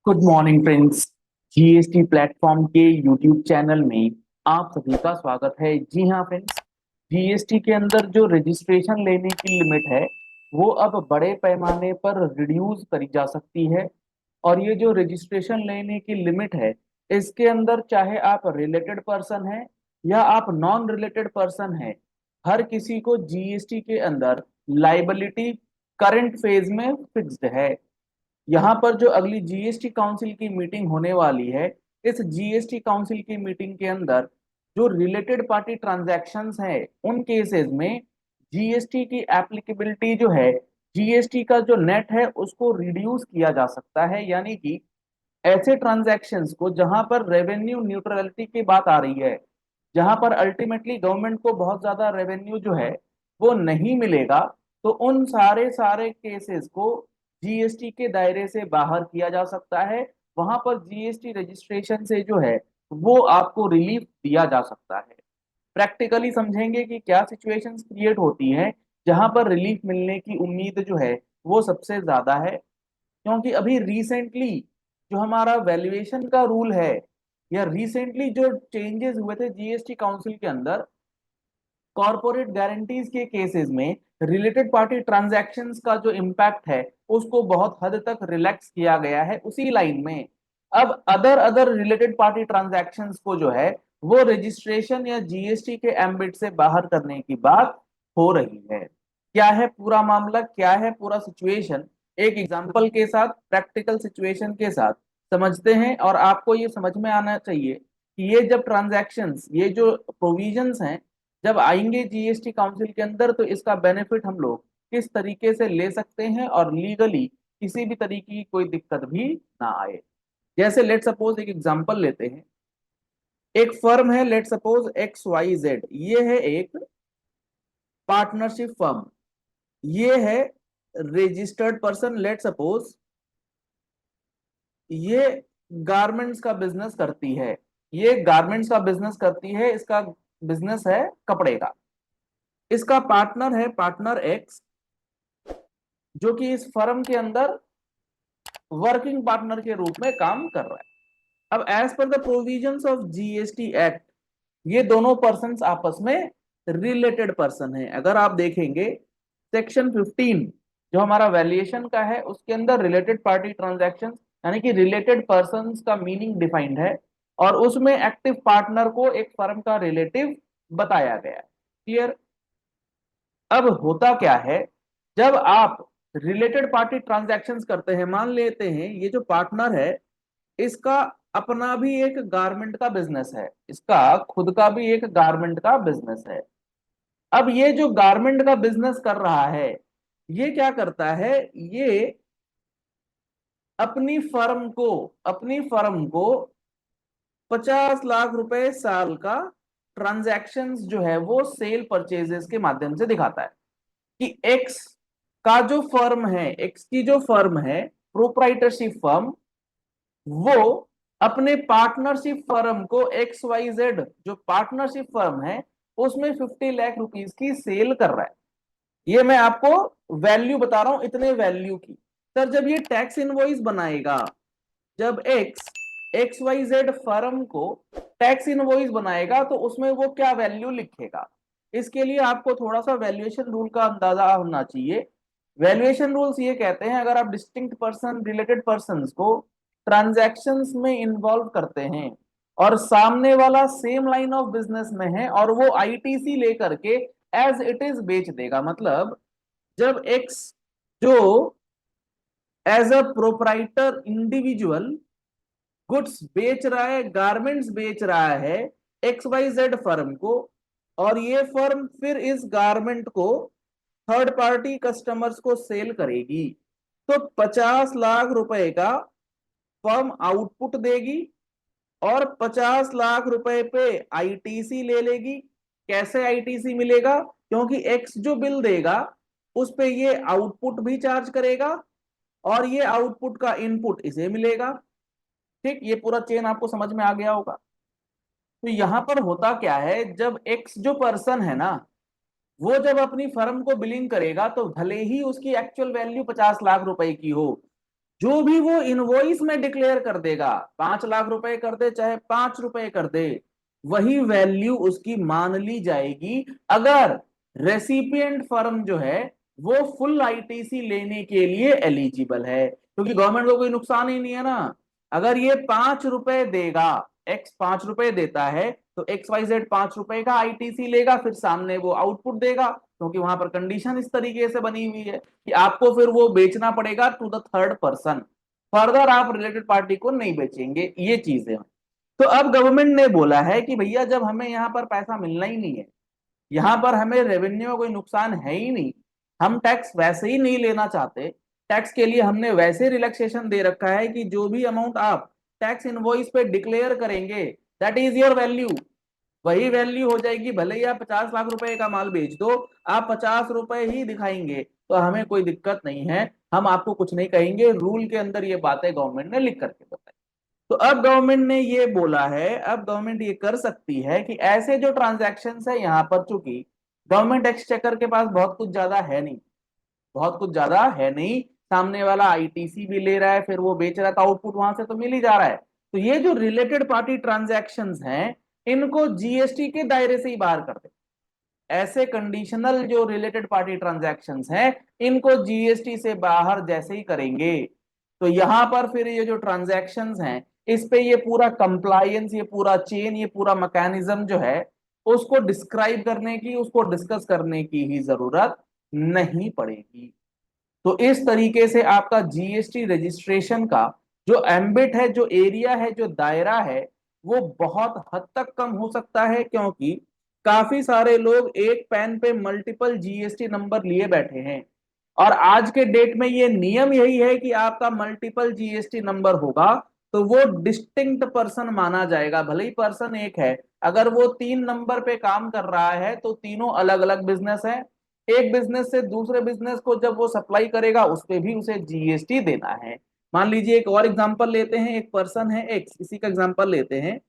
Good morning friends. GST platform के YouTube channel में आप सभी का स्वागत है। जी हाँ फ्रेंड्स, जीएसटी के अंदर जो रजिस्ट्रेशन लेने की लिमिट है वो अब बड़े पैमाने पर रिड्यूस करी जा सकती है। और ये जो रजिस्ट्रेशन लेने की लिमिट है, इसके अंदर चाहे आप रिलेटेड पर्सन हैं या आप नॉन रिलेटेड पर्सन हैं, हर किसी को जीएसटी के अंदर लाइबिलिटी करंट फेज में फिक्स्ड है। यहाँ पर जो अगली जीएसटी काउंसिल की मीटिंग होने वाली है, इस जीएसटी काउंसिल की मीटिंग के अंदर जो रिलेटेड पार्टी ट्रांजैक्शंस हैं उन केसेस में जीएसटी की एप्लीकेबिलिटी जो है, जीएसटी का जो नेट है उसको रिड्यूस किया जा सकता है। यानी कि ऐसे ट्रांजैक्शंस को जहां पर रेवेन्यू न्यूट्रलिटी की बात आ रही है, जहां पर अल्टीमेटली गवर्नमेंट को बहुत ज्यादा रेवेन्यू जो है वो नहीं मिलेगा, तो उन सारे सारे केसेस को जीएसटी के दायरे से बाहर किया जा सकता है। वहां पर जीएसटी रजिस्ट्रेशन से जो है वो आपको रिलीफ दिया जा सकता है। प्रैक्टिकली समझेंगे कि क्या सिचुएशंस क्रिएट होती हैं जहां पर रिलीफ मिलने की उम्मीद जो है वो सबसे ज्यादा है। क्योंकि अभी रिसेंटली जो हमारा वैल्यूएशन का रूल है, या रिसेंटली जो चेंजेस हुए थे जीएसटी काउंसिल के अंदर, कॉरपोरेट गारंटीज के केसेस में रिलेटेड पार्टी ट्रांजैक्शंस का जो इम्पैक्ट है उसको बहुत हद तक रिलैक्स किया गया है। उसी लाइन में अब other other related party transactions को जो है वो रजिस्ट्रेशन या जीएसटी के एम्बिट से बाहर करने की बात हो रही है। क्या है पूरा मामला, क्या है पूरा सिचुएशन, एक एग्जांपल के साथ, प्रैक्टिकल सिचुएशन के साथ समझते हैं। और आपको ये समझ में आना चाहिए कि ये जब ट्रांजैक्शंस, ये जो प्रोविजंस हैं, जब आएंगे जीएसटी काउंसिल के अंदर, तो इसका बेनिफिट हम लोग किस तरीके से ले सकते हैं और लीगली किसी भी तरीके की कोई दिक्कत भी ना आए। जैसे लेट सपोज एक एग्जांपल लेते हैं। एक फर्म है, let suppose X Y Z, ये है एक पार्टनरशिप फर्म, ये है रजिस्टर्ड पर्सन। लेट सपोज ये गारमेंट्स का बिजनेस करती है, ये गारमेंट्स का बिजनेस करती है, इसका बिजनेस है कपड़े का। इसका पार्टनर है पार्टनर एक्स, जो कि इस फर्म के अंदर वर्किंग पार्टनर के रूप में काम कर रहा है। अब as per the provisions of GST act, ये दोनों पर्सन्स आपस में रिलेटेड पर्सन है। अगर आप देखेंगे सेक्शन 15 जो हमारा वैल्यूएशन का है, उसके अंदर रिलेटेड पार्टी ट्रांजैक्शन यानी कि रिलेटेड पर्सन्स का मीनिंग डिफाइंड है, और उसमें एक्टिव पार्टनर को एक फर्म का रिलेटिव बताया गया है। क्लियर? अब होता क्या है, जब आप रिलेटेड पार्टी ट्रांजैक्शंस करते हैं, मान लेते हैं ये जो पार्टनर है इसका अपना भी एक गारमेंट का बिजनेस है, इसका खुद का भी एक गारमेंट का बिजनेस है। अब ये जो गारमेंट का बिजनेस कर रहा है, ये क्या करता है, ये अपनी फर्म को 50 लाख रुपए साल का ट्रांजैक्शंस जो है वो सेल परचेजेस के माध्यम से दिखाता है कि एक्स का जो फर्म है, एक्स की जो फर्म है, प्रोप्राइटरशिप फर्म, वो अपने पार्टनरशिप फर्म को एक्स वाई जेड जो पार्टनरशिप फर्म है उसमें 50 लाख रुपीस की सेल कर रहा है। ये मैं आपको वैल्यू बता रहा हूं, इतने वैल्यू की। सर जब ये टैक्स इनवॉइस बनाएगा, जब X X Y Z firm को टैक्स इनवॉइस बनाएगा, तो उसमें वो क्या वैल्यू लिखेगा, इसके लिए आपको थोड़ा सा वैल्यूएशन रूल का अंदाजा होना चाहिए। वैल्यूएशन रूल्स ये कहते हैं, अगर आप डिस्टिंक्ट पर्सन, रिलेटेड पर्संस को ट्रांजैक्शंस में इन्वॉल्व करते हैं और सामने वाला सेम लाइन ऑफ बिजनेस में है और वो आईटीसी लेकर के एज इट इज बेच देगा, मतलब जब एक्स जो as a proprietor individual goods बेच रहा है, गारमेंट्स बेच रहा है एक्स वाई जेड फर्म को, और ये फर्म फिर इस गारमेंट को थर्ड पार्टी कस्टमर्स को सेल करेगी, तो 50 लाख रुपए का फर्म आउटपुट देगी और 50 लाख रुपए पे आईटीसी ले लेगी। कैसे आईटीसी मिलेगा? क्योंकि एक्स जो बिल देगा उस पे ये आउटपुट भी चार्ज करेगा और ये आउटपुट का इनपुट इसे मिलेगा। ठीक, ये पूरा चेन आपको समझ में आ गया होगा। तो यहां पर होता क्या है, जब एक्स जो पर्सन है ना, वो जब अपनी फर्म को बिलिंग करेगा, तो भले ही उसकी एक्चुअल वैल्यू 50 लाख रुपए की हो, जो भी वो इनवॉइस में डिक्लेयर कर देगा, 5 लाख रुपए कर दे चाहे 5 रुपए कर दे, वही वैल्यू उसकी मान ली जाएगी, अगर रेसिपिएंट फर्म जो है वो फुल आईटीसी लेने के लिए एलिजिबल है, क्योंकि गवर्नमेंट को कोई नुकसान ही नहीं है ना। अगर ये 5 रुपए देगा, एक्स 5 रुपए देता है, तो एक्स वाई जेड 5 रुपए का आईटीसी लेगा, फिर सामने वो आउटपुट देगा, क्योंकि वहां पर कंडीशन इस तरीके से बनी हुई है कि आपको फिर वो बेचना पड़ेगा to the third person, further आप रिलेटेड पार्टी को नहीं बेचेंगे, ये चीजें। तो अब गवर्नमेंट ने बोला है कि भैया जब हमें यहाँ पर पैसा मिलना ही नहीं है, यहाँ पर हमें रेवेन्यू कोई नुकसान है ही नहीं, हम टैक्स वैसे ही नहीं लेना चाहते, टैक्स के लिए हमने वैसे रिलैक्सेशन दे रखा है कि जो भी अमाउंट आप टैक्स इनवॉइस पे डिक्लेयर करेंगे दैट इज योर वैल्यू, वही वैल्यू हो जाएगी, भले ही आप 50 लाख रुपए का माल बेच दो, आप 50 रुपए ही दिखाएंगे, तो हमें कोई दिक्कत नहीं है, हम आपको कुछ नहीं कहेंगे, रूल के अंदर ये बातें गवर्नमेंट ने लिख करके बताई। तो अब गवर्नमेंट ने ये बोला है, अब गवर्नमेंट ये कर सकती है कि ऐसे जो ट्रांजैक्शन है यहाँ पर, चूंकि गवर्नमेंट एक्सचेकर के पास बहुत कुछ ज्यादा है नहीं, बहुत कुछ ज्यादा है नहीं, सामने वाला आईटीसी भी ले रहा है, फिर वो बेच रहा है, तो आउटपुट वहां से तो मिल ही जा रहा है, तो ये जो रिलेटेड पार्टी ट्रांजैक्शंस हैं इनको जीएसटी के दायरे से ही बाहर कर दे। ऐसे कंडीशनल जो रिलेटेड पार्टी ट्रांजैक्शंस हैं इनको जीएसटी से बाहर जैसे ही करेंगे, तो यहां पर फिर ये जो ट्रांजैक्शंस हैं इस पे ये पूरा कंप्लायंस, ये पूरा चेन, ये पूरा मैकेनिज्म जो है उसको डिस्क्राइब करने की, उसको डिस्कस करने की ही जरूरत नहीं पड़ेगी। तो इस तरीके से आपका जीएसटी रजिस्ट्रेशन का जो एम्बिट है, जो एरिया है, जो दायरा है, वो बहुत हद तक कम हो सकता है, क्योंकि काफी सारे लोग एक पैन पे मल्टीपल जीएसटी नंबर लिए बैठे हैं, और आज के डेट में ये नियम यही है कि आपका मल्टीपल जीएसटी नंबर होगा तो वो डिस्टिंक्ट पर्सन माना जाएगा, भले ही पर्सन एक है, अगर वो 3 नंबर पे काम कर रहा है तो तीनों अलग अलग बिजनेस है, एक बिजनेस से दूसरे बिजनेस को जब वो सप्लाई करेगा उस पे भी उसे जीएसटी देना है। मान लीजिए एक और एग्जांपल लेते हैं, एक पर्सन है एक्स, इसी का एग्जांपल लेते हैं,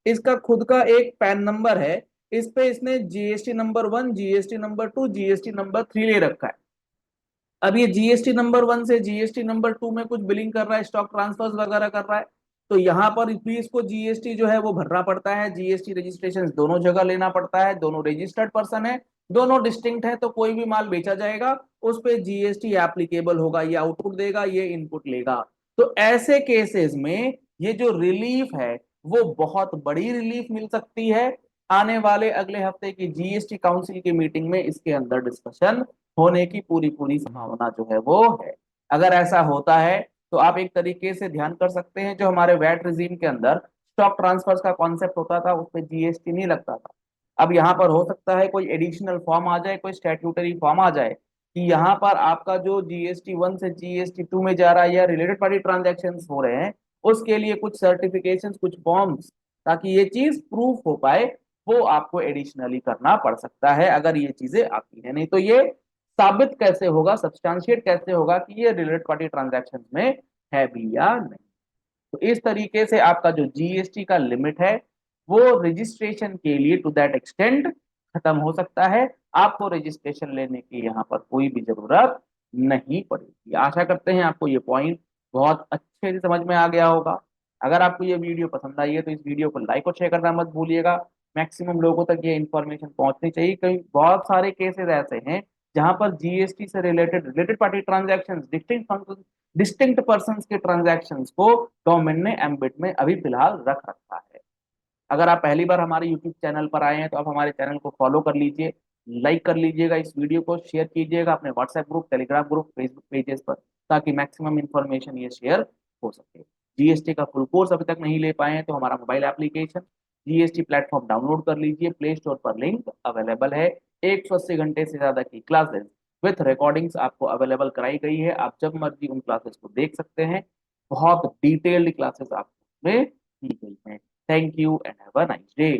इसका खुद का एक पैन नंबर है, इस पे इसने GST number 1, GST number 2, GST number 3 ले रखा है। अब ये जीएसटी नंबर 1 से जीएसटी नंबर 2 में कुछ बिलिंग कर रहा है, स्टॉक ट्रांसफर्स वगैरह कर रहा है, तो यहाँ पर भी इसको जीएसटी जो है वो भरना पड़ता है, जीएसटी रजिस्ट्रेशन दोनों जगह लेना पड़ता है, दोनों रजिस्टर्ड पर्सन है, दोनों डिस्टिंक्ट है, तो कोई भी माल बेचा जाएगा उस पर जीएसटी एप्लीकेबल होगा, ये आउटपुट देगा, ये इनपुट लेगा। तो ऐसे केसेस में ये जो रिलीफ है वो बहुत बड़ी रिलीफ मिल सकती है। आने वाले अगले हफ्ते की जीएसटी काउंसिल की मीटिंग में इसके अंदर डिस्कशन होने की पूरी पूरी संभावना जो है वो है। अगर ऐसा होता है तो आप एक तरीके से ध्यान कर सकते हैं, जो हमारे वैट रिजीम के अंदर स्टॉक ट्रांसफर्स का कॉन्सेप्ट होता था उस पर जीएसटी नहीं लगता था, अब यहाँ पर हो सकता है कोई एडिशनल फॉर्म आ जाए, कोई स्टैट्यूटरी फॉर्म आ जाए कि यहाँ पर आपका जो जीएसटी 1 से जीएसटी 2 में जा रहा है या रिलेटेड पार्टी ट्रांजेक्शन हो रहे हैं उसके लिए कुछ सर्टिफिकेशन, कुछ फॉर्म्स, ताकि ये चीज प्रूफ हो पाए, वो आपको एडिशनली करना पड़ सकता है अगर ये चीजें आती है। नहीं तो ये साबित कैसे होगा, सब्सटैंशिएट कैसे होगा कि ये रिलेटेड पार्टी ट्रांजैक्शंस में है भी या नहीं। तो इस तरीके से आपका जो जीएसटी का लिमिट है वो रजिस्ट्रेशन के लिए टू दैट एक्सटेंड खत्म हो सकता है, आपको रजिस्ट्रेशन लेने की यहाँ पर कोई भी जरूरत नहीं पड़ेगी। आशा करते हैं आपको ये पॉइंट बहुत अच्छे से समझ में आ गया होगा। अगर आपको ये वीडियो पसंद आई है तो इस वीडियो को लाइक और शेयर करना मत भूलिएगा, मैक्सिमम लोगों तक ये इन्फॉर्मेशन पहुंचनी चाहिए, क्योंकि बहुत सारे केसेस ऐसे हैं जहां पर जीएसटी से related related party transaction, distinct person के ट्रांजैक्शंस को गवर्नमेंट ने एम्बिट में अभी फिलहाल रख रखा है। अगर आप पहली बार हमारे यूट्यूब चैनल पर आए हैं तो आप हमारे चैनल को फॉलो कर लीजिए, लाइक कर लीजिएगा, इस वीडियो को शेयर कीजिएगा अपने WhatsApp group, Telegram group, Facebook pages पर, ताकि मैक्सिमम इन्फॉर्मेशन ये शेयर हो सके। जीएसटी का फुल कोर्स अभी तक नहीं ले पाए हैं तो हमारा mobile application GST platform download कर लीजिए, प्ले स्टोर पर लिंक अवेलेबल है। 180 घंटे से ज्यादा की क्लासेस विथ रिकॉर्डिंग्स आपको अवेलेबल कराई गई है, आप जब मर्जी उन क्लासेस को देख सकते हैं, बहुत डिटेल्ड क्लासेस आपको में दी गई हैं। Thank you and have a nice day.